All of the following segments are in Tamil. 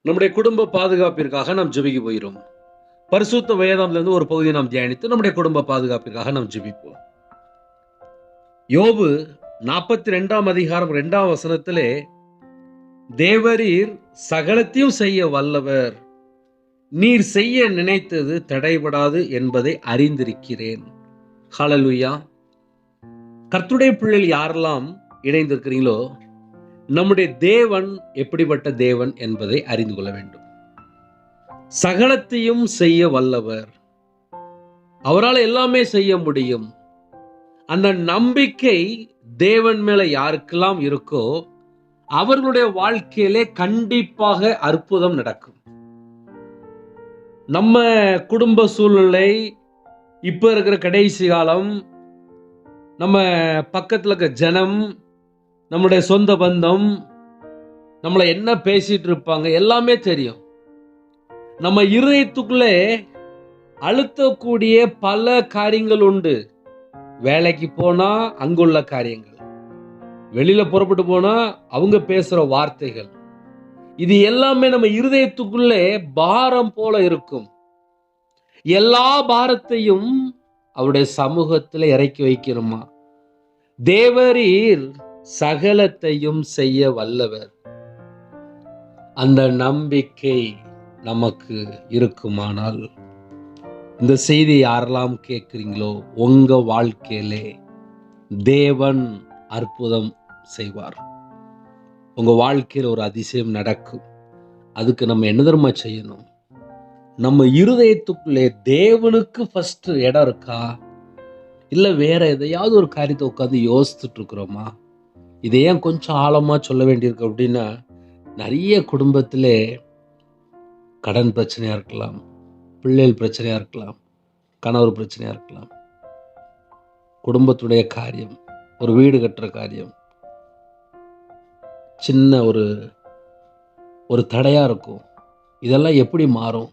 நம்முடைய குடும்ப பாதுகாப்பிற்காக நாம் ஜெபிக்க போகிறோம். பரிசுத்த வேதாந்திலிருந்து ஒரு பகுதியை நாம் தியானித்து நம்முடைய குடும்ப பாதுகாப்பிற்காக நாம் ஜெபிப்போம். யோபு 42ஆம் அதிகாரம் 2ஆம் வசனத்திலே, தேவரீர் சகலத்தையும் செய்ய வல்லவர், நீர் செய்ய நினைத்தது தடைபடாது என்பதை அறிந்திருக்கிறேன். ஹல்லேலூயா. கர்த்தருடைய பிள்ளைகள் யாரெல்லாம் இணைந்திருக்கிறீங்களோ, நம்முடைய தேவன் எப்படிப்பட்ட தேவன் என்பதை அறிந்து கொள்ள வேண்டும். சகலத்தையும் செய்ய வல்லவர், அவரால் எல்லாமே செய்ய முடியும். அந்த நம்பிக்கை தேவன் மேல யாருக்கெல்லாம் இருக்கோ அவர்களுடைய வாழ்க்கையிலே கண்டிப்பாக அற்புதம் நடக்கும். நம்ம குடும்ப சூழ்நிலை, இப்ப இருக்கிற கடைசி காலம், நம்ம பக்கத்துல இருக்க ஜனம், நம்முடைய சொந்த பந்தம், நம்மளை என்ன பேசிட்டு இருப்பாங்க எல்லாமே தெரியும். நம்ம இருதயத்துக்குள்ளே அழுத்தக்கூடிய பல காரியங்கள் உண்டு. வேலைக்கு போனா அங்குள்ள காரியங்கள், வெளியில புறப்பட்டு போனா அவங்க பேசுற வார்த்தைகள், இது எல்லாமே நம்ம இருதயத்துக்குள்ளே பாரம் போல இருக்கும். எல்லா பாரத்தையும் அவருடைய சமூகத்துல இறக்கி வைக்கணுமா? தேவரீர் சகலத்தையும் செய்ய வல்லவர். அந்த நம்பிக்கை நமக்கு இருக்குமானால், இந்த செய்தி யாரெல்லாம் கேட்குறீங்களோ, உங்க வாழ்க்கையிலே தேவன் அற்புதம் செய்வார். உங்க வாழ்க்கையில் ஒரு அதிசயம் நடக்கும். அதுக்கு நம்ம என்ன தெரியுமா செய்யணும்? நம்ம இருதயத்துக்குள்ளே தேவனுக்கு ஃபர்ஸ்ட் இடம் இருக்கா, இல்ல வேற எதையாவது ஒரு காரியத்தை உட்காந்து யோசிச்சுட்டு இருக்கிறோமா? இதை ஏன் கொஞ்சம் ஆழமா சொல்ல வேண்டியிருக்கு அப்படின்னா, நிறைய குடும்பத்திலே கடன் பிரச்சனையா இருக்கலாம், பிள்ளைகள் பிரச்சனையா இருக்கலாம், கணவர் பிரச்சனையா இருக்கலாம், குடும்பத்துடைய காரியம், ஒரு வீடு கட்டுற காரியம், சின்ன ஒரு தடையா இருக்கும். இதெல்லாம் எப்படி மாறும்,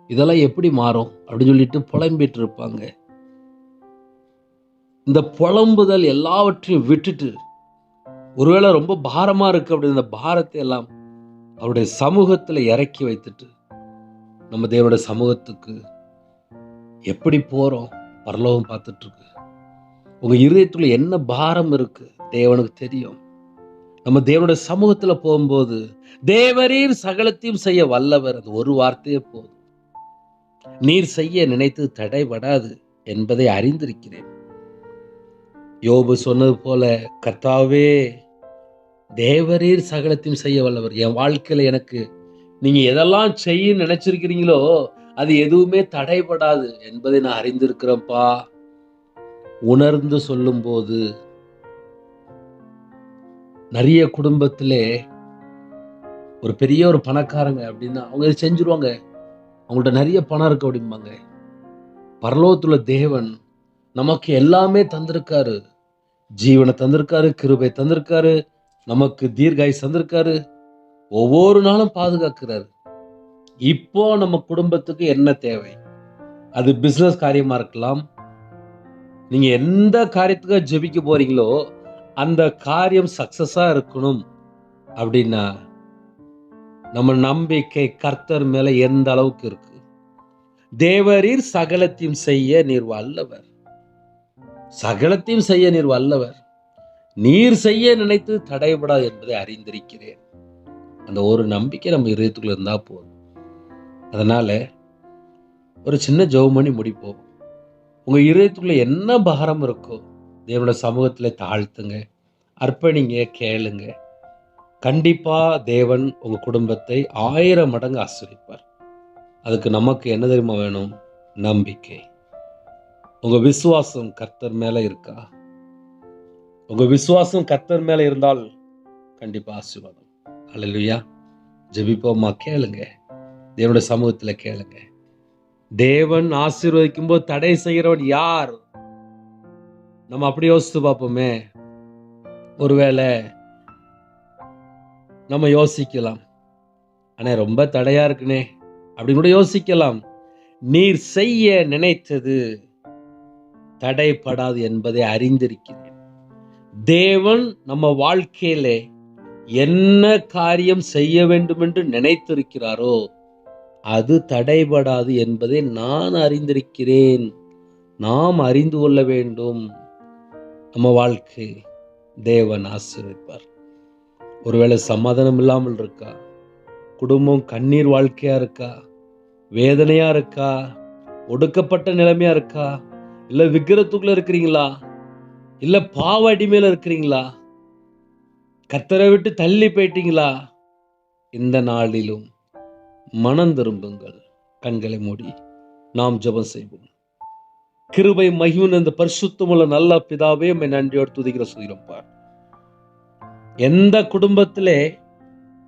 இதெல்லாம் எப்படி மாறும் அப்படின்னு சொல்லிட்டு புலம்பிட்டு இருப்பாங்க. இந்த புலம்புதல் எல்லாவற்றையும் விட்டுட்டு, ஒருவேளை ரொம்ப பாரமா இருக்கு அப்படின்னு இந்த பாரத்தை எல்லாம் அவருடைய சமூகத்துல இறக்கி வைத்துட்டு, நம்ம தேவனுடைய சமூகத்துக்கு எப்படி போறோம்? பரலோகம் பார்த்துட்டு இருக்கு. உங்க இருதயத்துல என்ன பாரம் இருக்கு தேவனுக்கு தெரியும். நம்ம தேவனுடைய சமூகத்துல போகும்போது, தேவரீர் சகலத்தையும் செய்ய வல்லவர், அது ஒரு வார்த்தையே போதும். நீர் செய்ய நினைத்து தடைபடாது என்பதை அறிந்திருக்கிறேன். யோபு சொன்னது போல, கர்த்தாவே தேவரீர் சகலத்தையும் செய்ய வல்லவர். என் வாழ்க்கையில எனக்கு நீங்க எதெல்லாம் செய்ய நினைச்சிருக்கிறீங்களோ அது எதுவுமே தடைபடாது என்பதை நான் அறிந்திருக்கிறேன்ப்பா. உணர்ந்து சொல்லும் போது, நிறைய குடும்பத்திலே ஒரு பெரிய ஒரு பணக்காரங்க அப்படின்னா அவங்க இதை செஞ்சிருவாங்க. அவங்கள்ட்ட நிறைய பணம் இருக்கு அப்படிம்பாங்க. பரலோகத்துல தேவன் நமக்கு எல்லாமே தந்திருக்காரு. ஜீவனை தந்திருக்காரு, கிருபை தந்திருக்காரு, நமக்கு தீர்காயுசு தந்திருக்காரு, ஒவ்வொரு நாளும் பாதுகாக்கிறாரு. இப்போ நம்ம குடும்பத்துக்கு என்ன தேவை? அது பிசினஸ் காரியமா இருக்கலாம். நீங்க எந்த காரியத்துக்காக ஜெபிக்க போறீங்களோ அந்த காரியம் சக்சஸா இருக்கணும் அப்படின்னா, நம்ம நம்பிக்கை கர்த்தர் மேல எந்த அளவுக்கு இருக்கு? தேவரீர் சகலத்தையும் செய்ய நீர் வல்லவர், சகலத்தையும் செய்ய நீர் வல்லவர், நீர் செய்ய நினைத்து தடைபடாது என்பதை அறிந்திருக்கிறேன். அந்த ஒரு நம்பிக்கை நம்ம இதயத்துக்குள்ள இருந்தா போதும். அதனால ஒரு சின்ன ஜெபம் பண்ணி முடிப்போம். உங்க இதயத்துக்குள்ள என்ன பாரம் இருக்கோ தேவனுடைய சமூகத்துல தாழ்த்துங்க, அர்ப்பணிங்க, கேளுங்க. கண்டிப்பா தேவன் உங்க குடும்பத்தை 1000 மடங்கு ஆசீர்வதிப்பார். அதுக்கு நமக்கு என்ன தெரியுமா வேணும்? நம்பிக்கை. உங்க விசுவாசம் கர்த்தர் மேல இருக்கா? உங்க விசுவாசம் கர்த்தர் மேல இருந்தால் கண்டிப்பா ஆசீர்வாதம். அல்லேலூயா. ஜெபிப்போமா? கேளுங்க, தேவனுடைய சமூகத்துல கேளுங்க. தேவன் ஆசீர்வதிக்கும் போது தடை செய்கிறவன் யார்? நம்ம அப்படி யோசித்து பார்ப்போமே. ஒருவேளை நம்ம யோசிக்கலாம், ஆனா ரொம்ப தடையா இருக்குனே அப்படின்னு கூட யோசிக்கலாம். நீர் செய்ய நினைத்தது தடைப்படாது என்பதை அறிந்திருக்கிறேன். தேவன் நம்ம வாழ்க்கையிலே என்ன காரியம் செய்ய வேண்டும் என்று நினைத்திருக்கிறாரோ அது தடைபடாது என்பதை நான் அறிந்திருக்கிறேன். நாம் அறிந்து கொள்ள வேண்டும். நம்ம வாழ்க்கை தேவன் ஆசீர்வதிப்பார். ஒருவேளை சமாதானம் இல்லாமல் இருக்கா, குடும்பம் கண்ணீர் வாழ்க்கையா இருக்கா, வேதனையா இருக்கா, ஒடுக்கப்பட்ட நிலைமையா இருக்கா, இல்ல விக்கிரத்துக்குள்ள இருக்கிறீங்களா, இல்ல பாவ அடிமையில இருக்கிறீங்களா, கர்த்தரை விட்டு தள்ளி போயிட்டீங்களா, இந்த நாளிலும் மனம் திரும்புங்கள். கண்களை மூடி நாம் ஜெபம் செய்வோம். கிருபை மகிமை இந்த பரிசுத்தமுள்ள நல்ல பிதாவே, உம்மை நன்றியோடு துதிக்கிற சுதிரப்பா. எந்த குடும்பத்திலே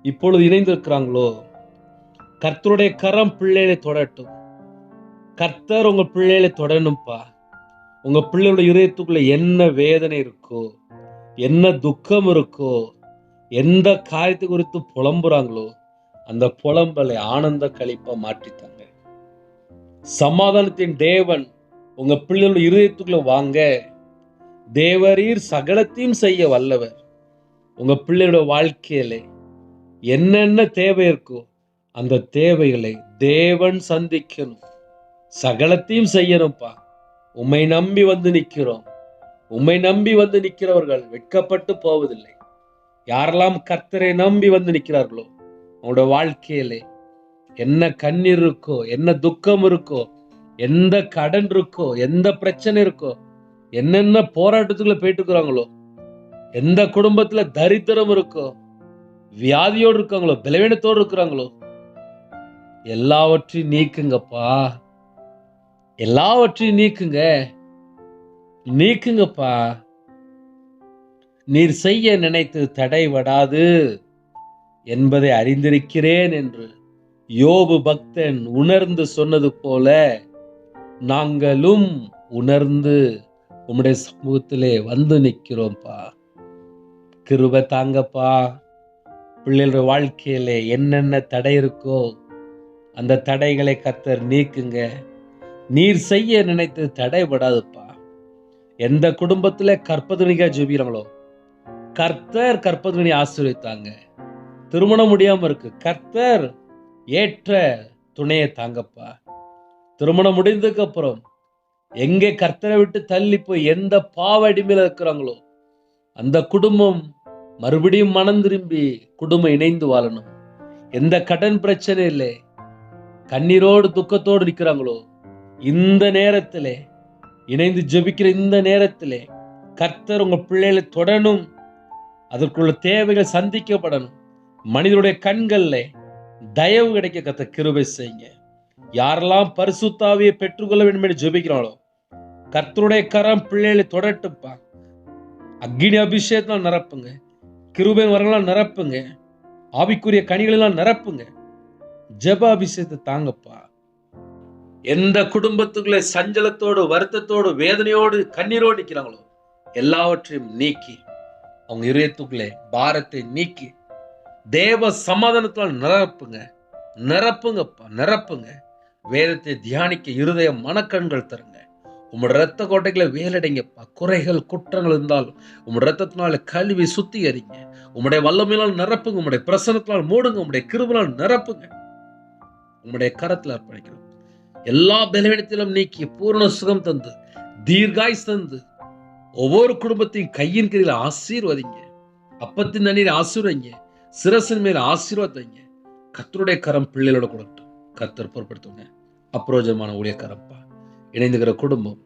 இப்பொழுது இணைந்திருக்கிறாங்களோ, கர்த்தருடைய கரம் பிள்ளைகளை தொடட்டும். கர்த்தர் உங்க பிள்ளைகளை தொடணும்ப்பா. உங்க பிள்ளையோட இதயத்துக்குள்ள என்ன வேதனை இருக்கோ, என்ன துக்கம் இருக்கோ, எந்த காரியத்தை குறித்து புலம்புறாங்களோ, அந்த புலம்பலை ஆனந்த களிப்பா மாற்றித்தாங்க. சமாதானத்தின் தேவன் உங்க பிள்ளையோட இதயத்துக்குள்ள வாங்க. தேவரீர் சகலத்தையும் செய்ய வல்லவர். உங்க பிள்ளையோட வாழ்க்கையில என்னென்ன தேவை இருக்கோ அந்த தேவைகளை தேவன் சந்திக்கணும். சகலத்தையும் செய்யணும்ப்பா. உம்மை நம்பி வந்து நிற்கிறோம். உம்மை நம்பி வந்து நிற்கிறவர்கள் வெட்கப்பட்டு போவதில்லை. யாரெல்லாம் கர்த்தரை நம்பி வந்து நிற்கிறார்களோ அவங்களோட வாழ்க்கையிலே என்ன கண்ணீர் இருக்கோ, என்ன துக்கம் இருக்கோ, எந்த கடன் இருக்கோ, எந்த பிரச்சனை இருக்கோ, என்னென்ன போராட்டத்துக்குள்ள போயிட்டு இருக்கிறாங்களோ, எந்த குடும்பத்துல தரித்திரம் இருக்கோ, வியாதியோடு இருக்காங்களோ, பலவீனத்தோடு இருக்கிறாங்களோ, எல்லாவற்றையும் நீக்குங்கப்பா. எல்லாவற்றையும் நீக்குங்கப்பா. நீர் செய்ய நினைத்து தடைபடாது என்பதை அறிந்திருக்கிறேன் என்று யோபு பக்தன் உணர்ந்து சொன்னது போல நாங்களும் உணர்ந்து உம்முடைய சமூகத்திலே வந்து நிற்கிறோம்ப்பா. கிருபை தாங்கப்பா. பிள்ளைகளோட வாழ்க்கையிலே என்னென்ன தடை இருக்கோ அந்த தடைகளை கர்த்தர் நீக்குங்க. நீர் செய்ய நினைத்து தடைபடாதுப்பா. எந்த குடும்பத்துல கற்பதுணிக்கா ஜெபிக்கிறாங்களோ கர்த்தர் கற்பதுணி ஆசீர்வதித்தாங்க. திருமணம் முடியாம இருக்கு, கர்த்தர் ஏற்ற துணையை தாங்கப்பா. திருமணம் முடிந்ததுக்கு அப்புறம் எங்கே கர்த்தரை விட்டு தள்ளி போய் எந்த பாவ அடிமையில இருக்கிறாங்களோ அந்த குடும்பம் மறுபடியும் மனம் திரும்பி குடும்பம் இணைந்து வாழணும். எந்த கடன் பிரச்சனை இல்லை, கண்ணீரோடு துக்கத்தோடு நிற்கிறாங்களோ இந்த நேரத்திலே இணைந்து ஜெபிக்கிற இந்த நேரத்திலே கர்த்தர் உங்க பிள்ளைகளை தொடணும். அதற்குள்ள தேவைகள் சந்திக்கப்படணும். மனிதனுடைய கண்கள்ல தயவு கிடைக்க கர்த்தர் கிருபை செய்யுங்க. யாரெல்லாம் பரிசுத்த ஆவியை பெற்றுக்கொள்ள வேண்டும் என்று ஜெபிக்கிறாங்களோ கர்த்தருடைய கரம் பிள்ளைகளை தொடட்டுப்பா. அக்கினி அபிஷேகத்தால் நிரப்புங்க. கிருபையின் வரங்களால் நிரப்புங்க. ஆவிக்குரிய கனிகளெல்லாம் நிரப்புங்க. ஜெப அபிஷேகத்தை தாங்கப்பா. எந்த குடும்பத்துக்குள்ளே சஞ்சலத்தோடு, வருத்தத்தோடு, வேதனையோடு, கண்ணீரோடு நிற்கிறாங்களோ எல்லாவற்றையும் நீக்கி அவங்க இதயத்துக்குள்ளே பாரத்தை நீக்கி தேவ சமாதானத்தால் நிரப்புங்க. வேதத்தை தியானிக்க இருதய மனக்கண்கள் தருங்க. உங்களோட ரத்த கோட்டைகளை வேலடைங்கப்பா. குறைகள் குற்றங்கள் இருந்தாலும் உங்களோட ரத்தத்தினால கழுவி சுத்திகரிங்க. உங்களுடைய வல்லமையினால் நிரப்புங்க. உங்களுடைய பிரசனத்தினால் மூடுங்க. உங்களுடைய கிருபையால் நிரப்புங்க. உங்களுடைய கரத்தில் அர்ப்பணிக்கிறோம். எல்லா பலவீனத்திலும் நீக்கி பூரண சுகம் தந்து தீர்காயுஸ் தந்து ஒவ்வொரு குடும்பத்தையும் கையின் கீழ ஆசீர்வதிங்க. அப்பத்தின் தண்ணீர் ஆசீர்வதிங்க. சிரசின் மேல ஆசீர்வாதங்க. கர்த்தருடைய கரம் பிள்ளைகளோட கொடுக்கட்டும். கர்த்தர் பொறுப்படுத்துங்க. அப்ரோஜமான ஊழியக்காரப்பா இணைந்துகிற குடும்பம்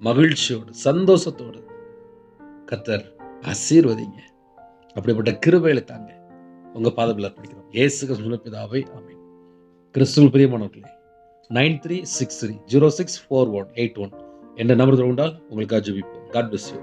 மகிழ்ச்சியோடு சந்தோஷத்தோடு கர்த்தர் ஆசீர்வதிங்க. அப்படிப்பட்ட கிருபைகளை தாங்க உங்க பாதத்தில் அர்ப்பணிக்கிறோம். இயேசு கிறிஸ்துவின் பிதாவே ஆமென். கிறிஸ்துவில் பிரியமானவர்களே, 9363064181 என்ற நம்பர் உண்டால் உங்களுக்காக ஜெபிப்போம். God bless you.